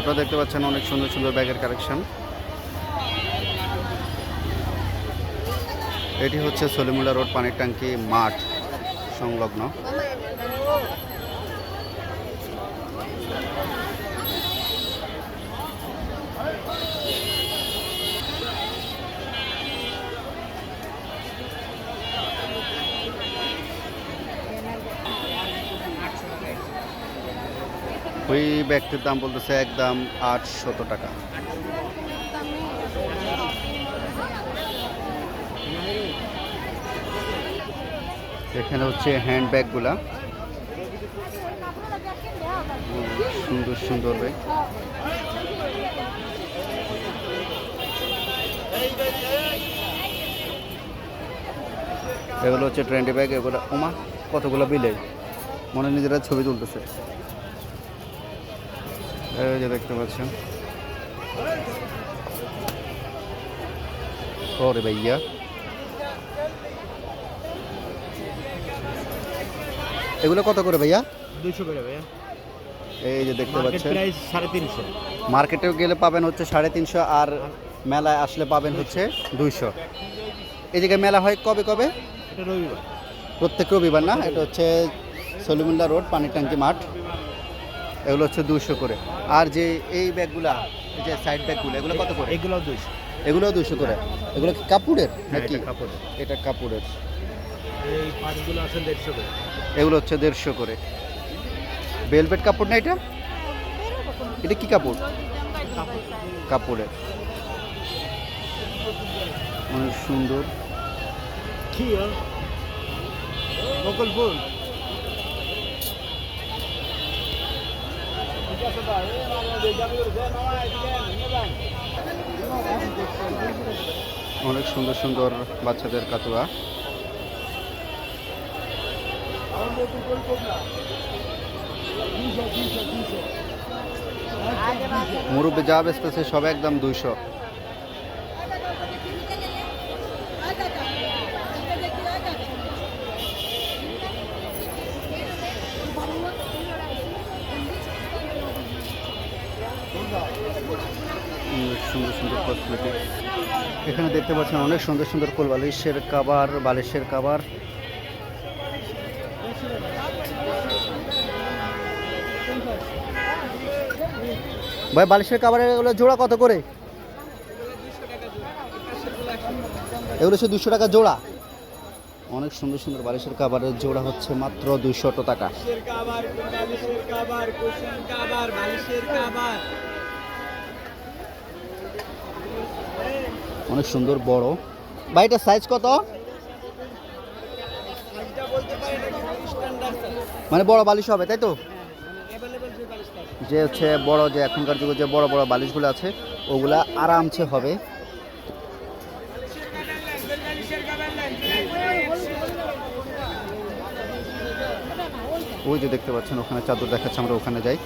আপনারা দেখতে পাচ্ছেন অনেক সুন্দর সুন্দর ব্যাগের কালেকশন। এটি হচ্ছে সলিমুল্লাহ রোড পানির ট্যাঙ্কি মাঠ সংলগ্ন। ওই ব্যাগটির দাম বলতেছে একদম 800 টাকা। এখানে হচ্ছে হ্যান্ড ব্যাগগুলা, সুন্দর সুন্দর ব্যাগ। এগুলো হচ্ছে ট্রেন্ডি ব্যাগ। এগুলো ওমা কতগুলো বিলে মনে নিজেরা ছবি তুলতেছে। এই যে দেখতে পাচ্ছেন, ওরে ভাইয়া এগুলো কত করে ভাইয়া? 200 করে ভাইয়া। এই যে দেখতে পাচ্ছেন প্রাইস 350। মার্কেটেও গেলে পাবেন হচ্ছে 350, আর মেলায় আসলে পাবেন হচ্ছে 200। এই জায়গায় মেলা হয় কবে কবে? এটা রবিবার, প্রত্যেক রবিবার না? এটা হচ্ছে সলিমুল্লাহ রোড পানির ট্যাঙ্কি মাঠ। এগুলো হচ্ছে 200 করে। আর যে এই ব্যাগগুলা, এই যে সাইড ব্যাগগুলো, এগুলো কত করে? এগুলো 200। এগুলোও 200 করে। এগুলো কি কাপড়ের নাকি? এটা কাপড়। এটা কাপড়ের। এই পাটগুলো আছে 150 করে। এগুলো হচ্ছে 150 করে। ভেলভেট কাপড় না এটা? এটা কি কাপড়? কাপড়ের। অনেক সুন্দর। কি বকল ফুল। অনেক সুন্দর সুন্দর বাচ্চাদের কাতুয়া। মুরব্বী যা বেচতেছে সব একদম 200। সুন্দর সুন্দর কসমেটিক। এখানে দেখতে পাচ্ছেন অনেক সুন্দর সুন্দর কোল বালিশের কাভার, বালিশের কাভার। ভাই বালিশের কাভারের এগুলো জোড়া কত করে? এগুলো হচ্ছে 200 টাকা জোড়া। অনেক সুন্দর সুন্দর বালিশের কাভারের জোড়া হচ্ছে মাত্র 200 টাকা। অনেক সুন্দর বড়। ভাই এটা সাইজ কত? মানে বড় বালিশ হবে তাই তো? যে হচ্ছে বড়, যে এখনকার যুগে যে বড় বড় বালিশগুলো আছে ওগুলা আরামসে হবে। ওই যে দেখতে পাচ্ছেন ওখানে চাদর দেখাচ্ছে, আমরা ওখানে যাই।